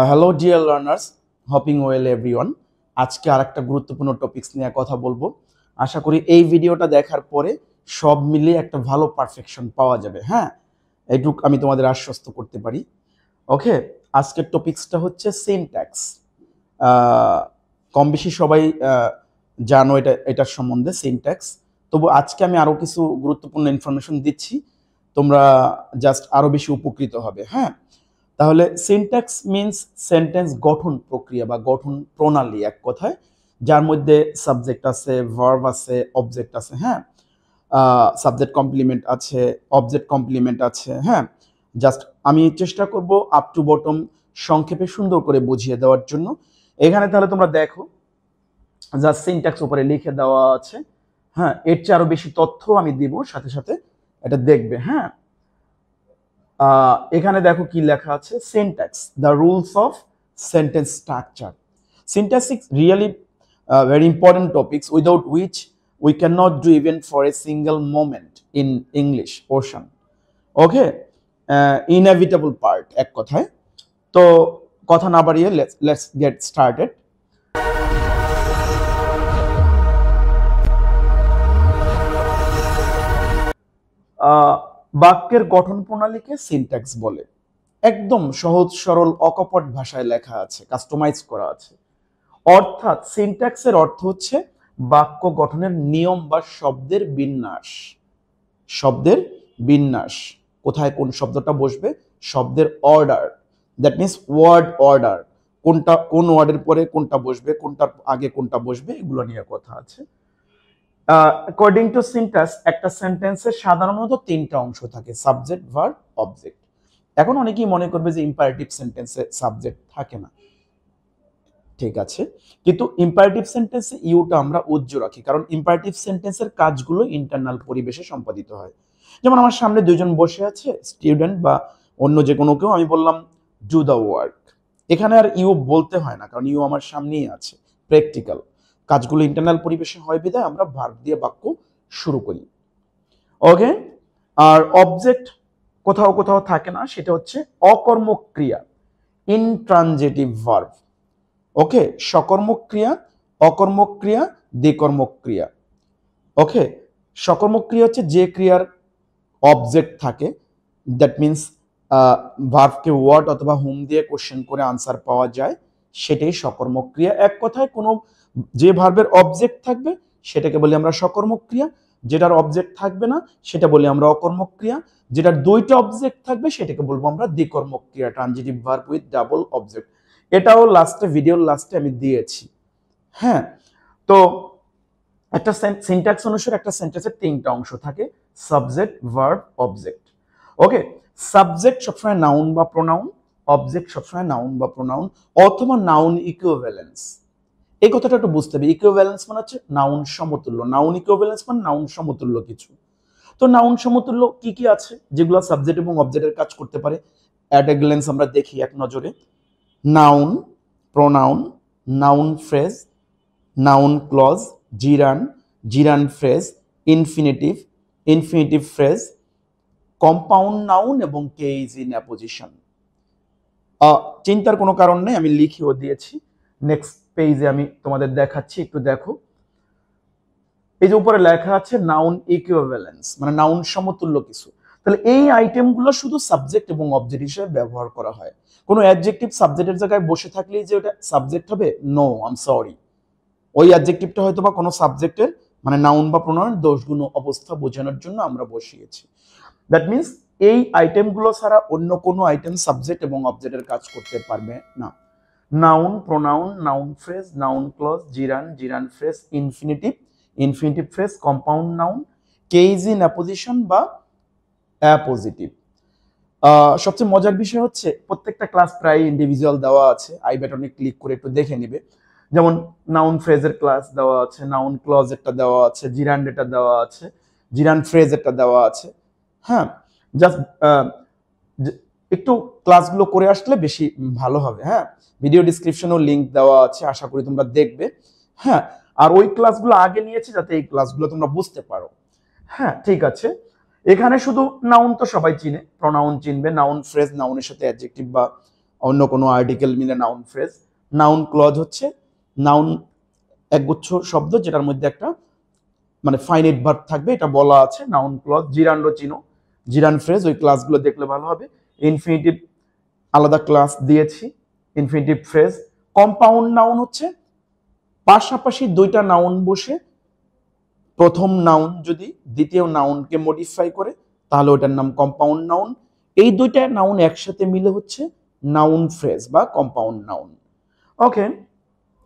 Hello dear learners, hopping well everyone. আজকে আরেকটা গুরুত্বপূর্ণ টপিকস নিয়ে কথা বলবো। আশা করি এই ভিডিওটা দেখার পরে সব মিলিয়ে একটা ভালো পারফেকশন পাওয়া যাবে। হ্যাঁ, এইটুক আমি তোমাদের আশ্বস্ত করতে পারি। ওকে, আজকের টপিকসটা হচ্ছে সিনট্যাক্স। কম বেশি সবাই জানো এটার সম্বন্ধে সিনট্যাক্স। তবু আজকে আমি আরো কিছু গুরুত্বপূর্ণ ইনফরমেশন দিচ্ছি, তোমরা জাস্ট আরো বেশি উপকৃত হবে। হ্যাঁ, তাহলে সিনট্যাক্স মিন্স সেন্টেন্স গঠন প্রক্রিয়া বা গঠন প্রণালী, এক কথায়, যার মধ্যে সাবজেক্ট আছে, ভার্ব আছে, অবজেক্ট আছে। হ্যাঁ, সাবজেক্ট কমপ্লিমেন্ট আছে, অবজেক্ট কমপ্লিমেন্ট আছে। হ্যাঁ, জাস্ট আমি চেষ্টা করব আপ টু বটম সংক্ষেপে সুন্দর করে বুঝিয়ে দেওয়ার জন্য। এখানে তাহলে তোমরা দেখো, জাস্ট সিনট্যাক্স উপরে লিখে দেওয়া আছে। হ্যাঁ, এর চেয়ে আরো বেশি তথ্য আমি দিব, সাথে সাথে এটা দেখবে। হ্যাঁ, এখানে দেখো কি লেখা আছে, syntax the rules of sentence structure. Syntax is really very important topics without which we cannot do even for a single moment in English portion. Okay, inevitable part এক কথায়। তো কথা না বাড়িয়ে let's get started. বাক্যের গঠন প্রণালীকে syntax বলে। একদম সহজ সরল অকপট ভাষায় লেখা আছে, কাস্টমাইজ করা আছে। অর্থাৎ সিনট্যাক্সের অর্থ হচ্ছে বাক্য গঠনের নিয়ম বা শব্দের বিন্যাস। শব্দের বিন্যাস, কোথায় কোন শব্দটা বসবে, শব্দের order, that means word order, কোনটা কোন ওয়ার্ডের পরে কোনটা বসবে, কোনটার আগে কোনটা বসবে, এগুলো নিয়ে কথা আছে। অ্যাকর্ডিং টু সিনট্যাক্স একটা সেন্টেন্সের সাধারণত তিনটা অংশ থাকে, সাবজেক্ট, ভার্ব, অবজেক্ট। এখন অনেকেই মনে করবে যে ইম্পারেটিভ সেন্টেন্সে সাবজেক্ট থাকে না, ঠিক আছে, কিন্তু ইম্পারেটিভ সেন্টেন্সে ইউটা আমরা উজ্জ্ব রাখি, কারণ ইম্পারেটিভ সেন্টেন্সের কাজগুলো ইন্টারনাল পরিবেশে সম্পাদিত হয়। যেমন আমার সামনে দুইজন বসে আছে, স্টুডেন্ট বা অন্য যে কোনো কেউ, আমি বললাম ডু দ্য ওয়ার্ক, এখানে আর ইউ বলতে হয় না, কারণ ইউ আমার সামনেই আছে। প্র্যাকটিক্যাল কাজগুলো ইন্টারনাল পরিবেশে হয় বিধায় আমরা ভার্ব দিয়ে বাক্য শুরু করি। ওকে, আর অবজেক্ট কোথাও কোথাও থাকে না, সেটা হচ্ছে অকর্মক ক্রিয়া, ইনট্রানজিটিভ ভার্ব। ওকে, সকর্মক ক্রিয়া, অকর্মক ক্রিয়া, দ্বিকর্মক ক্রিয়া। ওকে, সকর্মক ক্রিয়া হচ্ছে যে ক্রিয়ার অবজেক্ট থাকে, দ্যাট মিনস ভার্বকে ওয়ার্ড অথবা হুম দিয়ে কোশ্চেন করে আনসার পাওয়া যায়, সেটাই সকর্মক ক্রিয়া। এক কথায় কোনো যে ভার্বের অবজেক্ট থাকবে সেটাকে বলি আমরা সকর্মক ক্রিয়া, যেটার অবজেক্ট থাকবে না সেটা বলি আমরা অকর্মক ক্রিয়া, যেটার দুইটা অবজেক্ট থাকবে সেটাকে বলবো আমরা দ্বিকর্মক ক্রিয়া, transitive verb with double object. এটাও লাস্টে, ভিডিওর লাস্টে আমি দিয়েছি। হ্যাঁ, তো একটা সিনট্যাক্স অনুসারে একটা সেন্টেন্সের তিনটা অংশ থাকে, সাবজেক্ট, ভার্ব, অবজেক্ট। ওকে, সাবজেক্ট সবসময় নাউন বা প্রোনাউন, অবজেক্ট সবসময় নাউন বা প্রোনাউন অথবা নাউন ইকুইভ্যালেন্স। এই কথাটা একটু বুঝতে হবে। ইকুইভ্যালেন্স মানে হচ্ছে নাউন সমতুল্য, নাউন ইকুইভ্যালেন্স মানে নাউন সমতুল্য কিছু। তো নাউন সমতুল্য কি কি আছে যেগুলো সাবজেক্ট এবং অবজেক্টের কাজ করতে পারে? অ্যাট এ গ্ল্যান্স আমরা দেখি এক নজরে। Noun, pronoun, noun phrase, noun clause, gerund, gerund phrase, infinitive, infinitive phrase, compound noun এবং কেস ইন অ্যাপোজিশন। চিন্তার কোনো কারণ নেই, আমি লিখেও দিয়েছি। নেক্সট পেজে আমি তোমাদের দেখাচ্ছি, একটু দেখো। এই যে উপরে লেখা আছে নাউন ইকুইভ্যালেন্স, মানে নাউন সমতুল্য কিছু। তাহলে এই আইটেমগুলো শুধু সাবজেক্ট এবং অবজেক্ট হিসেবে ব্যবহার করা হয়। কোনো অ্যাডজেক্টিভ সাবজেক্টের জায়গায় বসে থাকলেই যে ওটা সাবজেক্ট হবে, নো, আই এম সরি। ওই অ্যাডজেক্টিভটা হয়তো বা কোনো সাবজেক্টের মানে নাউন বা প্রোনাউনের দোষগুণ অবস্থা বোঝানোর জন্য আমরা বসিয়েছি। দ্যাট মিনস এই আইটেমগুলো ছাড়া অন্য কোনো আইটেম সাবজেক্ট এবং অবজেক্টের কাজ করতে পারবে না। Noun, pronoun, noun phrase, noun clause, gerund, gerund phrase, infinitive, infinitive phrase, compound noun, case in apposition বা অ্যাপোজিটিভ। সবচেয়ে মজার বিষয় হচ্ছে প্রত্যেকটা ক্লাস প্রায় ইন্ডিভিজুয়াল দেওয়া আছে, আই বাটনে ক্লিক করে একটু দেখে নিবে। যেমন নাউন ফ্রেজের ক্লাস দেওয়া আছে, নাউন ক্লজ একটা দেওয়া আছে, জিরান ডেটা দেওয়া আছে, জিরান ফ্রেজ একটা দেওয়া আছে। হ্যাঁ, জাস্ট একটু ক্লাসগুলো করে আসলে বেশি ভালো হবে। হ্যাঁ, ভিডিও ডিসক্রিপশনেও লিংক দেওয়া আছে, আশা করি তোমরা দেখবে। হ্যাঁ, আর ওই ক্লাসগুলো আগে নিয়েছি যাতে এই ক্লাসগুলো তোমরা বুঝতে পারো। হ্যাঁ, ঠিক আছে। এখানে শুধু নাউন তো সবাই চিনে, প্রোনাউন চিনবে, নাউন ফ্রেজ, নাউনের সাথে অ্যাডজেক্টিভ বা অন্য কোনো আর্টিকেল মিলে নাউন ফ্রেজ। নাউন ক্লজ হচ্ছে নাউন একগুচ্ছ শব্দ যেটার মধ্যে একটা মানে ফাইনাইট ভার্ব থাকবে, এটা বলা আছে নাউন ক্লজ। জিরান্ডো চিনো, জিরান ফ্রেজ, ওই ক্লাসগুলো দেখলে ভালো হবে। ইনফিনিটিভ আলাদা ক্লাস দিয়েছি, ইনফিনিটিভ ফ্রেজ। কম্পাউন্ড নাউন হচ্ছে পাশাপাশি দুইটা নাউন বসে প্রথম নাউন যদি দ্বিতীয় নাউনকে মডিফাই করে তাহলে ওটার নাম কম্পাউন্ড নাউন। এই দুইটা নাউন একসাথে মিলে হচ্ছে নাউন ফ্রেজ বা কম্পাউন্ড নাউন। ওকে,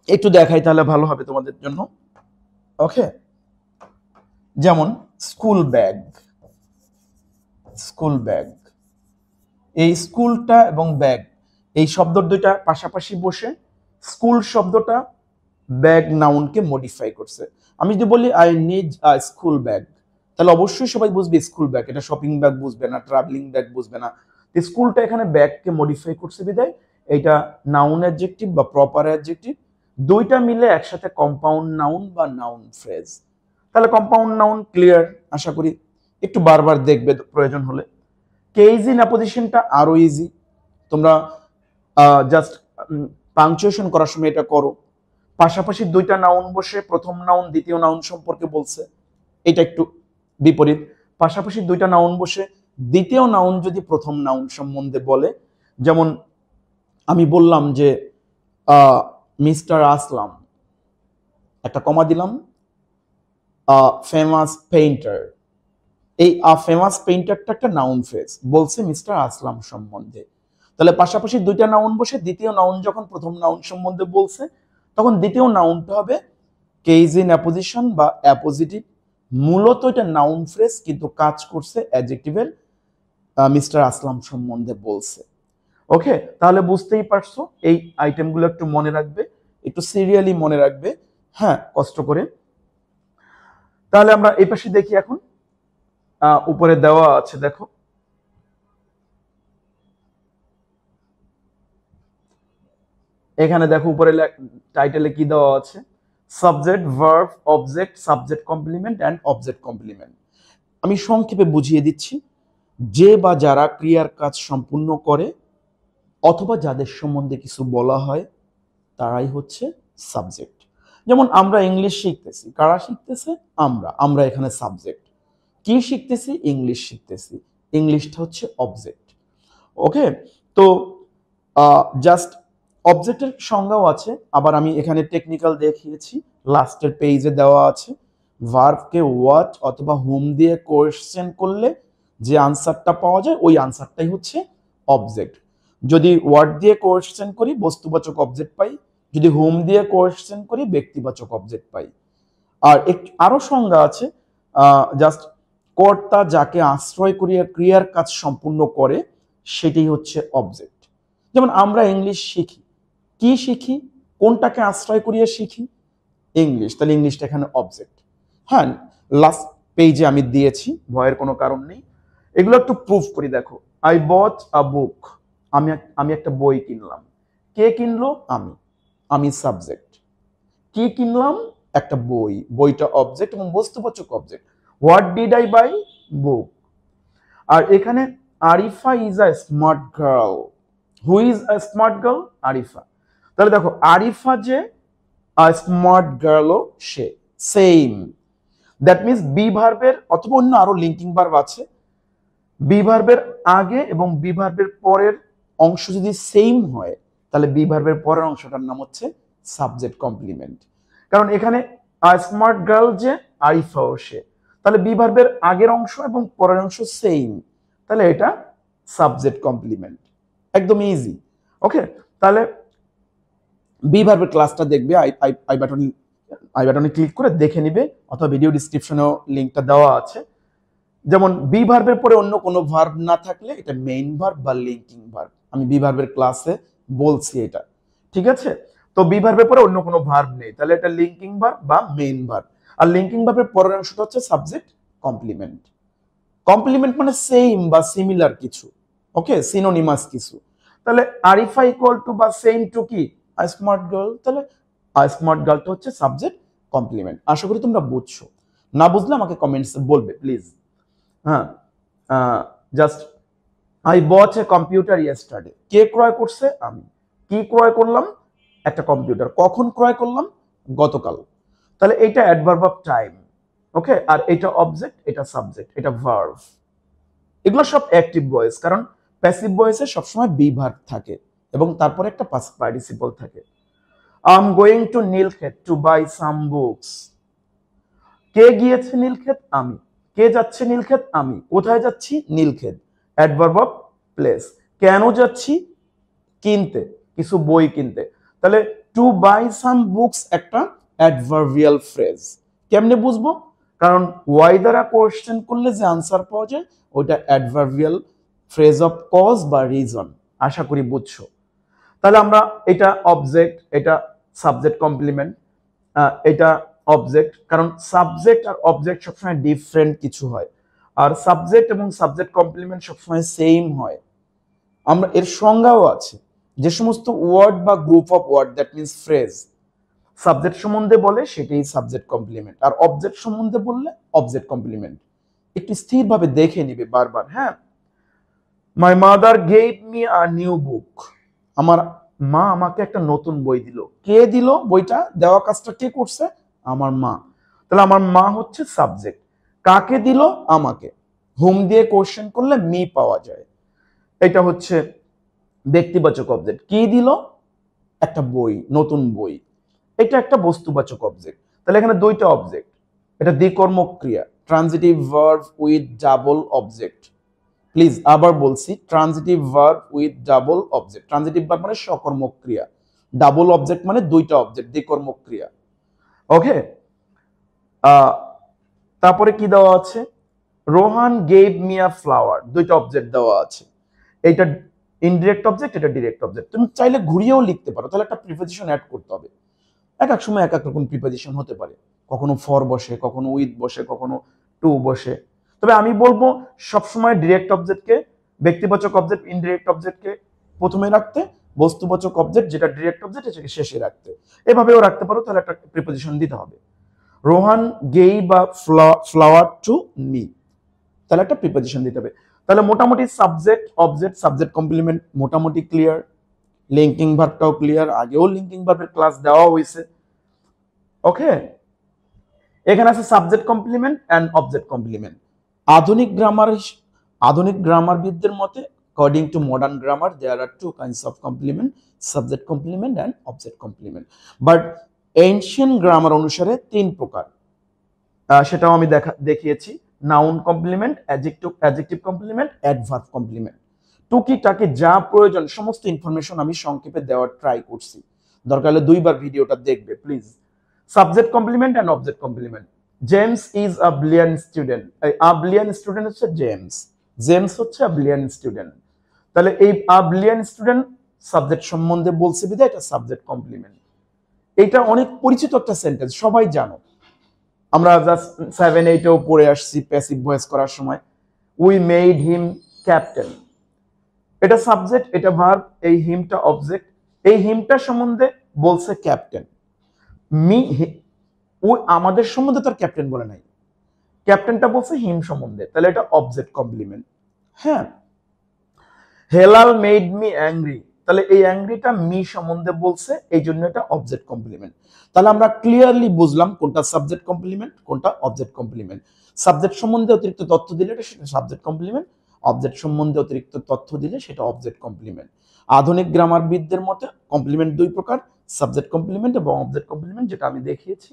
একটু দেখাই তাহলে ভালো হবে তোমাদের জন্য। ওকে, যেমন স্কুল ব্যাগ, স্কুল ব্যাগ, এই স্কুলটা এবং ব্যাগ এই শব্দ দুইটা পাশাপাশি বসে স্কুল শব্দটা ব্যাগ নাউনকে মডিফাই করছে। আমি যদি বলি I need a school bag, তাহলে অবশ্যই সবাই বুঝবে স্কুল ব্যাগ, এটা শপিং ব্যাগ বুঝবে না, ট্রাভেলিং ব্যাগ বুঝবে না। স্কুলটা এখানে ব্যাগকে মডিফাই করছে বিদায় এটা নাউন অ্যাডজেক্টিভ বা প্রপার অ্যাডজেক্টিভ, দুইটা মিলে একসাথে কম্পাউন্ড নাউন বা নাউন ফ্রেজ। তাহলে কম্পাউন্ড নাউন ক্লিয়ার আশা করি, একটু বারবার দেখবে প্রয়োজন হলে। কেইজি অ্যাপোজিশনটা আরো ইজি, তোমরা জাস্ট পাংচুয়েশন করার সময় এটা করো। পাশাপাশি দুইটা নাউন বসে প্রথম নাউন দ্বিতীয় নাউন সম্পর্কে বলছে, এটা একটু বিপরীত। পাশাপাশি দুইটা নাউন বসে দ্বিতীয় নাউন যদি প্রথম নাউন সম্বন্ধে বলে, যেমন আমি বললাম যে মিস্টার আসলাম, একটা কমা দিলাম, ফেমাস পেইন্টার, এই ফেমাস পেইন্টারটা একটা নাউন ফ্রেজ, বলছে মিস্টার আসলাম সম্বন্ধে। তাহলে পাশাপাশি দুইটা নাউন বসে দ্বিতীয় নাউন যখন প্রথম নাউন সম্বন্ধে বলছে তখন দ্বিতীয় নাউনটা হবে কেইজিন অ্যাপোজিশন বা অ্যাপোজিটিভ। মূলত এটা নাউন ফ্রেজ কিন্তু কাজ করছে অ্যাডজেক্টিভের মিস্টার আসলাম সম্বন্ধে বলছে। ওকে, তাহলে বুঝতেই পারছো এই আইটেমগুলো একটু মনে রাখবে, একটু সিরিয়ালি মনে রাখবে, হ্যাঁ কষ্ট করে। তাহলে আমরা এই পাশে দেখি এখন, উপরে দেওয়া আছে দেখো, এখানে দেখো উপরে টাইটেলে কি দেওয়া আছে, subject verb object subject complement and object complement. আমি সংক্ষেপে বুঝিয়ে দিচ্ছি, যে বা যারা ক্রিয়ার কাজ সম্পূর্ণ করে অথবা যাদের সম্বন্ধে কিছু বলা হয় তারাই হচ্ছে সাবজেক্ট। যেমন আমরা ইংলিশ শিখতেছি, কারা শিখতেছে? আমরা, আমরা এখানে সাবজেক্ট। কি শিখতেছি? ইংলিশ শিখতেছি, ইংলিশটা হচ্ছে অবজেক্ট। ওকে, তো জাস্ট অবজেক্টের সংজ্ঞাও আছে, আবার আমি এখানে টেকনিক্যাল দেখিয়েছি, লাস্টের পেজে দেওয়া আছে। ভার্বকে হোয়াট অথবা হুম দিয়ে কোয়েশ্চেন করলে যে আনসারটা পাওয়া যায় ওই আনসারটাই হচ্ছে অবজেক্ট। যদি ওয়ার্ড দিয়ে কোয়েশ্চেন করি বস্তুবাচক অবজেক্ট পাই, যদি হুম দিয়ে কোয়েশ্চেন করি ব্যক্তিবাচক অবজেক্ট পাই। আর আরো সংজ্ঞা আছে, জাস্ট কর্তা যাকে আশ্রয় করিয়া ক্রিয়ার কাজ সম্পূর্ণ করে সেটাই হচ্ছে অবজেক্ট। যেমন আমরা ইংলিশ শিখি, কি শিখি? কোনটাকে আশ্রয় করিয়া শিখি? ইংলিশ, তাহলে ইংলিশটা এখানে অবজেক্ট। হ্যাঁ, লাস্ট পেজে আমি দিয়েছি, ভয়ের কোনো কারণ নেই। এগুলো একটু প্রুফ করি দেখো। আই বট আ বুক, আমি একটা বই কিনলাম। কে কিনলো? আমি, আমি সাবজেক্ট। কি কিনলাম? একটা বই, বইটা অবজেক্ট এবং বস্তুবাচক object. What did I buy? Book. আর এখানে Arifa is a smart girl, who is a smart girl? Arifa. তাহলে দেখো আরিফা যে স্মার্ট গার্লও সে, সেম। দ্যাট মিনস বি ভার্বের অথবা অন্য আরো লিঙ্কিং ভার্ব আছে, বি ভার্বের আগে এবং বি ভার্বের পরের অংশ যদি সেম হয় তাহলে বি ভার্বের পরের অংশটার নাম হচ্ছে সাবজেক্ট কমপ্লিমেন্ট। কারণ এখানে স্মার্ট গার্ল যে, আরিফাও সে, তাহলে বি ভার্বের আগের অংশ এবং পরের অংশ সেম, তাহলে এটা সাবজেক্ট কমপ্লিমেন্ট, একদম ইজি। ওকে, তাহলে বি ভার্বের ক্লাসটা দেখবে, আই বাটনে ক্লিক করে দেখে নিবে, অথবা ভিডিও ডিসক্রিপশনেও লিঙ্কটা দেওয়া আছে। যেমন বি ভার্বের পরে অন্য কোনো ভার্ব না থাকলে এটা মেইন ভার্ব বা লিঙ্কিং ভার্ব, আমি বি ভার্বের ক্লাসে বলছি এটা, ঠিক আছে? তো বি ভার্বের পরে অন্য কোনো ভার্ব নেই তাহলে এটা লিঙ্কিং ভার্ব বা মেইন ভার্ব। আর লিঙ্কিং ভার্বের পরের অংশটা হচ্ছে সাবজেক্ট কমপ্লিমেন্ট। কমপ্লিমেন্ট মানে সেম বা সিমিলার কিছু, ওকে, সিনোনিমাস কিছু। তাহলে আরিফা ইকুয়াল টু বা সেম টু কি? আ স্মার্ট গার্ল, তাহলে আ স্মার্ট গার্লটা হচ্ছে সাবজেক্ট কমপ্লিমেন্ট। আশা করি তোমরা বুঝছো, না বুঝলে আমাকে কমেন্টসে বলবে প্লিজ। হ্যাঁ, just I bought a computer yesterday, কে ক্রয় করছে? আমি। কি ক্রয় করলাম? একটা কম্পিউটার। কখন ক্রয় করলাম? গতকাল। তাহলে এটা অ্যাডভার্ব অফ টাইম। ওকে, আর এটা অবজেক্ট, এটা সাবজেক্ট, এটা ভার্ব। এগুলো সব অ্যাক্টিভ ভয়েস, কারণ প্যাসিভ ভয়েসে সবসময় বি ভার্ব থাকে এবং তারপরে একটা পাস্ট পার্টিসিপল থাকে। I am going to Nilkhet to buy some books. কে গিয়েছে নীলক্ষেত? আমি। কে যাচ্ছে নীলক্ষেত? আমি। কোথায় যাচ্ছি? নীলক্ষেত। Adverb of place. কেন যাচ্ছি? কিনতে, কিছু বই কিনতে। তাহলে টু বাই সাম বুকস একটা অ্যাডভার্বিয়াল ফ্রেজ। কেমনে বুঝবো? কারণ ওয়াই দ্বারা কোয়েশ্চেন করলে যে আনসার পাওয়া যায় ওইটা অ্যাডভার্বিয়াল ফ্রেজ অফ কজ বা রিজন। আশা করি বুঝছো। তাহলে আমরা এটা অবজেক্ট, এটা সাবজেক্ট কমপ্লিমেন্ট, এটা অবজেক্ট, কারণ সাবজেক্ট আর অবজেক্ট সবসময় ডিফারেন্ট কিছু হয়, আর সাবজেক্ট এবং সাবজেক্ট কমপ্লিমেন্ট সবসময় সেম হয়। আমরা এর সংজ্ঞাও আছে, যে সমস্ত ওয়ার্ড বা group of word, that means phrase, subject সম্বন্ধে বলে সেটাই সাবজেক্ট কমপ্লিমেন্ট, আর অবজেক্ট সম্বন্ধে বললে অবজেক্ট কমপ্লিমেন্ট। একটু স্থিরভাবে দেখে নিবে বারবার। হ্যাঁ, my mother gave me a new book. আমার মা আমাকে একটা নতুন বই দিল। কে দিল বইটা? দেওয়া কাজটা কে করছে? আমার মা। তাহলে আমার মা হচ্ছে সাবজেক্ট। কাকে দিল? আমাকে। হুম দিয়ে কোশ্চেন করলে মি পাওয়া যায়। এটা হচ্ছে ব্যক্তিবাচক অবজেক্ট। কি দিল? একটা বই, নতুন বই। এটা একটা বস্তুবাচক অবজেক্ট। তাহলে এখানে দুইটা অবজেক্ট। এটা দ্বিকর্মক ক্রিয়া, transitive verb with double object. Please আবার বলছি, transitive verb with double object. Transitive verb মানে সকর্মক ক্রিয়া, ডাবল অবজেক্ট মানে দুইটা অবজেক্ট, দ্বিকর্মক ক্রিয়া। ওকে, তারপরে কি দেওয়া আছে? Rohan gave me a flower. দুইটা অবজেক্ট দেওয়া আছে। এইটা ইনডিরেক্ট অবজেক্ট, এটা ডিরেক্ট অবজেক্ট। তুমি চাইলে ঘুরিয়েও লিখতে পারো, তাহলে একটা প্রিপোজিশন অ্যাড করতে হবে। এক এক সময় এক এক রকম প্রিপোজিশন হতে পারে, কখনো ফর বসে, কখনো উইথ বসে, কখনো টু বসে। তবে আমি বলবো সবসময় ডিরেক্ট অবজেক্টকে, ব্যক্তিবাচক অবজেক্ট ইনডিরেক্ট অবজেক্টকে প্রথমে রাখতে, বস্তুবাচক অবজেক্ট যেটা ডিরেক্ট অবজেক্ট এটাকে শেষে রাখতে। এভাবেও রাখতে পারো, তাহলে একটা প্রিপোজিশন দিতে হবে। Rohan gave a flower to me, তাহলে একটা প্রিপোজিশন দিতে হবে। তাহলে মোটামুটি সাবজেক্ট অবজেক্ট সাবজেক্ট কমপ্লিমেন্ট মোটামুটি ক্লিয়ার। লিঙ্কিং ভার্বটাও ক্লিয়ার, আগেও লিঙ্কিং ভার্বের ক্লাস দেওয়া হয়েছে। ওকে, এখানে আছে subject complement and object complement. আধুনিক গ্রামারবিদদের মতে, according to modern grammar, there are two kinds of complement, subject complement and object complement. But ancient grammar অনুসারে তিন প্রকার, সেটাও আমি দেখিয়েছি। Noun complement, adjective complement, adverb complement. টুকিটাকি যা প্রয়োজন সমস্ত ইনফরমেশন আমি সংক্ষেপে দেওয়ার ট্রাই করছি, দরকার হলে দুইবার ভিডিওটা দেখবে please. Subject complement and object complement. James is a brilliant student. A brilliant student হচ্ছে জেমস, জেমস হচ্ছে আ ব্রিলিয়ান্ট স্টুডেন্ট। তাহলে এই আ ব্রিলিয়ান্ট স্টুডেন্ট সাবজেক্ট সম্বন্ধে বলছে বিধায় এটা সাবজেক্ট কমপ্লিমেন্ট। এটা অনেক পরিচিত একটা সেন্টেন্স, সবাই জানো। আমরা জাস্ট 7-8-এও পড়ে আসছি প্যাসিভ ভয়েস করার সময়। We made him captain. এটা সাবজেক্ট, এটা ভার্ব, এই হিমটা অবজেক্ট। এই হিমটা সম্বন্ধে বলছে ক্যাপ্টেন। মি ও আমাদের সম্বন্ধে তার ক্যাপ্টেন বলে নাই, ক্যাপ্টেনটা বলছে হিম সম্বন্ধে, তাহলে এটা অবজেক্ট কমপ্লিমেন্ট। হ্যাঁ, হেলাল মেড মি অ্যাংরি, তাহলে এই অ্যাংরিটা মি সম্বন্ধে বলছে, এই জন্য এটা অবজেক্ট কমপ্লিমেন্ট। তাহলে আমরা ক্লিয়ারলি বুঝলাম কোনটা সাবজেক্ট কমপ্লিমেন্ট, কোনটা অবজেক্ট কমপ্লিমেন্ট। সাবজেক্ট সম্বন্ধে অতিরিক্ত তথ্য দিলে সেটা সাবজেক্ট কমপ্লিমেন্ট, অবজেক্ট সম্বন্ধে অতিরিক্ত তথ্য দিলে সেটা অবজেক্ট কমপ্লিমেন্ট। আধুনিক গ্রামারবিদদের মতে কমপ্লিমেন্ট দুই প্রকার, সাবজেক্ট কমপ্লিমেন্ট এবং অবজেক্ট কমপ্লিমেন্ট, যেটা আমি দেখিয়েছি।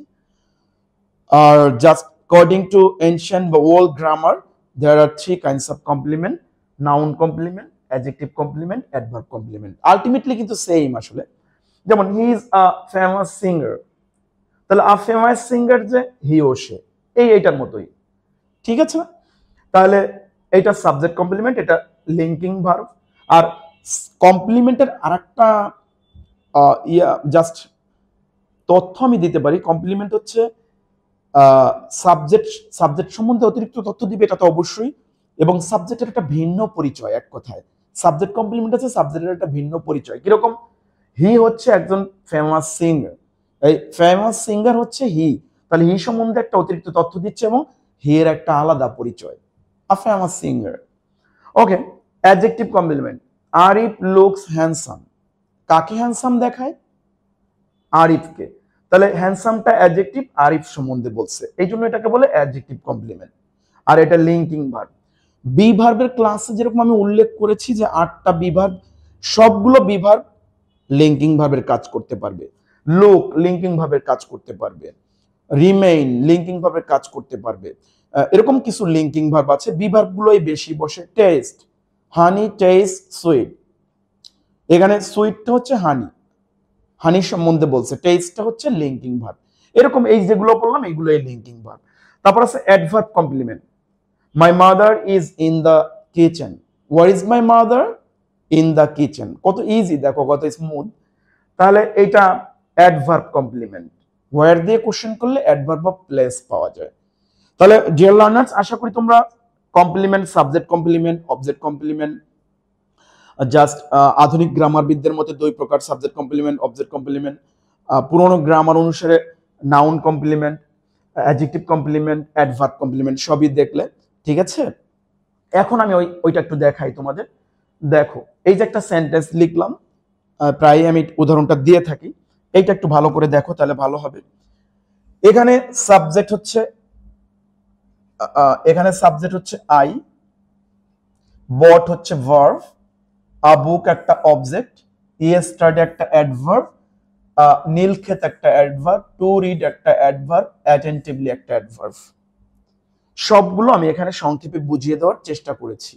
আর জাস্ট according to ancient বা old grammar, there are three kinds of complement: noun complement, adjective complement, adverb complement. Ultimately কিন্তু সেম আসলে। যেমন he is a famous singer, তাহলে আ ফেমাস সিঙ্গার যে হি ও সে, এইটার মতোই, ঠিক আছে না? তাহলে এটা সাবজেক্ট কমপ্লিমেন্ট, এটা লিঙ্কিং ভার্ব। আর কমপ্লিমেন্টের আরেকটা জাস্ট তথ্য আমি দিতে পারি। কমপ্লিমেন্ট হচ্ছে সাবজেক্ট সম্বন্ধে অতিরিক্ত তথ্য দিবে, এটা তো অবশ্যই, এবং সাবজেক্টের একটা ভিন্ন পরিচয়। এক কথায় সাবজেক্ট কমপ্লিমেন্ট আছে সাবজেক্টের একটা ভিন্ন পরিচয়। কিরকম? হি হচ্ছে একজন ফেমাস সিঙ্গার, এই ফেমাস সিঙ্গার হচ্ছে হি, তাহলে হি সম্বন্ধে একটা অতিরিক্ত তথ্য দিচ্ছে এবং হি এর একটা আলাদা পরিচয়, a famous singer. Okay, adjective complement, Arif looks handsome, কাকে হ্যান্ডসাম দেখায়? আরিফকে। তাহলে হ্যান্ডসামটা অ্যাডজেক্টিভ, আরিফ সম্বন্ধে বলছে, এই জন্য এটাকে বলে অ্যাডজেক্টিভ কমপ্লিমেন্ট। আর এটা লিঙ্কিং ভার্ব। বি ভার্বের ক্লাসে যেরকম আমি উল্লেখ করেছি যে 8টা বি ভার্ব, সবগুলো বি ভার্ব লিঙ্কিং ভার্বের কাজ করতে পারবে। লুক লিঙ্কিং ভার্বের কাজ করতে পারবে, রিমেইন লিঙ্কিং ভার্বের কাজ করতে পারবে। এরকম কিছু লিঙ্কিং ভার্ব আছে, বি ভার্বগুলোই বেশি বসে। টেস্ট, হানি টেস্ট সুইট, এখানে সুইটটা হচ্ছে হানি, হানির সম্বন্ধে বলছে, টেস্টটা হচ্ছে লিঙ্কিং ভার্ব। এরকম এই যেগুলো বললাম এইগুলোই লিঙ্কিং ভার্ব। তারপর আছে adverb complement, my mother is in the kitchen, where is my mother in the kitchen, কত ইজি দেখো, কত স্মুথ। তাহলে এটা অ্যাডভার্ব কমপ্লিমেন্ট, ওয়ার দিয়ে কোশ্চেন করলে অ্যাডভার্ব অফ প্লেস পাওয়া যায়। তাহলে ডিয়ার লার্নার্স, আশা করি তোমরা complement, subject complement, object complement, just আধুনিক গ্রামারবিদদের মতে 2 প্রকার, সাবজেক্ট কমপ্লিমেন্ট, অবজেক্ট কমপ্লিমেন্ট, পুরনো গ্রামার অনুসারে noun complement, adjective complement, adverb complement সবই দেখলে, ঠিক আছে। এখন আমি ওইটা একটু দেখাই তোমাদের। দেখো, এই যে একটা সেন্টেন্স লিখলাম, প্রায় আমি উদাহরণটা দিয়ে থাকি, এইটা একটু ভালো করে দেখো তাহলে ভালো হবে। এখানে সাবজেক্ট হচ্ছে আই, বট হচ্ছে ভার্ব, আ বুক একটা অবজেক্ট, ইয়েস্টারডে একটা অ্যাডভার্ব, নীলক্ষেত একটা অ্যাডভার্ব, টু রিড একটা অ্যাডভার্ব, অ্যাটেন্টিভলি একটা অ্যাডভার্ব। সবগুলো আমি এখানে সংক্ষেপে বুঝিয়ে দেওয়ার চেষ্টা করেছি,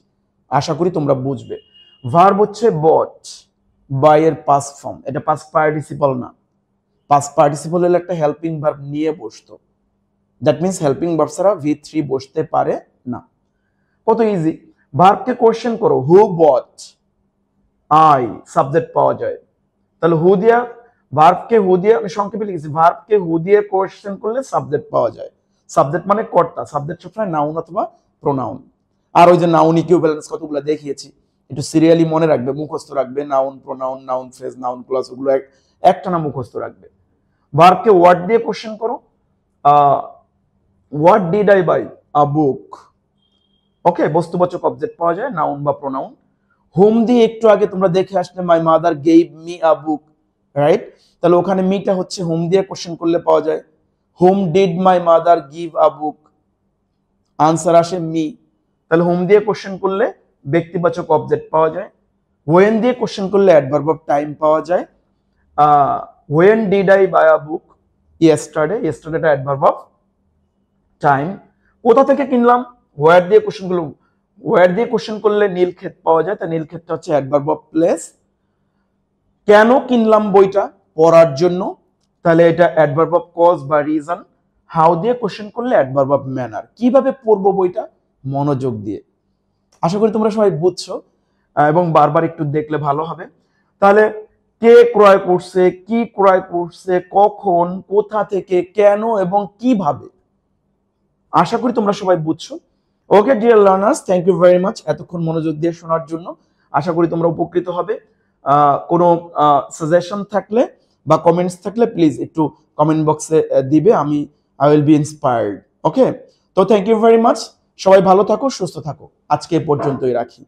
আশা করি তোমরা বুঝবে। ভার্ব হচ্ছে বট, বাই এর পাস্ট ফর্ম, এটা পাস্ট পার্টিসিপল না, পাস্ট পার্টিসিপল হলে একটা হেল্পিং ভার্ব নিয়ে বসতো, দ্যাট মিন্স হেল্পিং ভার্ব ছাড়া V3 বসতে পারে না। কত ইজি। ভার্বকে কোশ্চেন করো, হু বট, আই, সাবজেক্ট পাওয়া যায়। তাহলে হু দিয়া, ভার্বকে হু দিয়ে, আমি সংক্ষেপে লিখেছি, ভার্বকে হু দিয়ে কোশ্চেন করলে সাবজেক্ট পাওয়া যায়। সাবজেক্ট মানে কর্তা, সাবজেক্ট সবসময় নাউন অথবা প্রোনাউন। আর ওই যে নাউন ইকুইভ্যালেন্স কতগুলো দেখিয়েছি, একটু সিরিয়ালি মনে রাখবে, মুখস্থ রাখবে, noun pronoun, noun phrase, noun clause, ওগুলো একটা না মুখস্থ রাখবে। ভার্বকে ওয়ার্ড দিয়ে কোশ্চেন করো, what did I buy, a book, okay, বস্তুবাচক অবজেক্ট পাওয়া যায়, নাউন বা প্রোনাউন। হোম দিয়ে একটু আগে তোমরা দেখে আসলে, my mother gave me a book, right. তাহলে ওখানে মিটা হচ্ছে হোম দিয়ে কোশ্চেন করলে পাওয়া যায়। Whom did my mother give a book, answer আসে মি, তাহলে হোম দিয়ে কোশ্চেন করলে ব্যক্তিবাচক অবজেক্ট পাওয়া যায়। ওয়েন দিয়ে কোশ্চেন করলে অ্যাডভার্ব অফ টাইম পাওয়া যায়। When did I buy a book, yesterday, ইয়েস্টারডেটা অ্যাডভার্ব অফ টাইম। কোথা থেকে কিনলাম, ওয়্যার দিয়ে কোশ্চেন করলে, ওয়্যার দিয়ে কোশ্চেন করলে নীলক্ষেত পাওয়া যায়, তা নীলক্ষেতটা হচ্ছে অ্যাডভার্ব অফ প্লেস। কেন কিনলাম বইটা, পড়ার জন্য, তাহলে এটা অ্যাডভার্ব অফ কজ বা রিজন। হাউ দিয়ে কোশ্চেন করলে অ্যাডভার্ব অফ ম্যানার, কিভাবে পড়বো বইটা, মনোযোগ দিয়ে। আশা করি তোমরা সবাই বুঝছো, এবং বারবার একটু দেখলে ভালো হবে। তাহলে কে ক্রয় করছে, কি ক্রয় করছে, কখন, কোথা থেকে, কেন এবং কিভাবে, আশা করি তোমরা সবাই বুঝছো। Okay dear learners, thank you very much এতক্ষণ মনোযোগ দিয়ে শোনার জন্য। আশা করি তোমরা উপকৃত হবে। কোনো সাজেশন থাকলে বা কমেন্টস থাকলে প্লিজ একটু কমেন্ট বক্সে দিবে, আই উইল বি ইন্সপায়ার্ড। ওকে, তো থ্যাংক ইউ ভেরি মাচ, সবাই ভালো থাকো, সুস্থ থাকো, আজকে এ পর্যন্তই রাখি।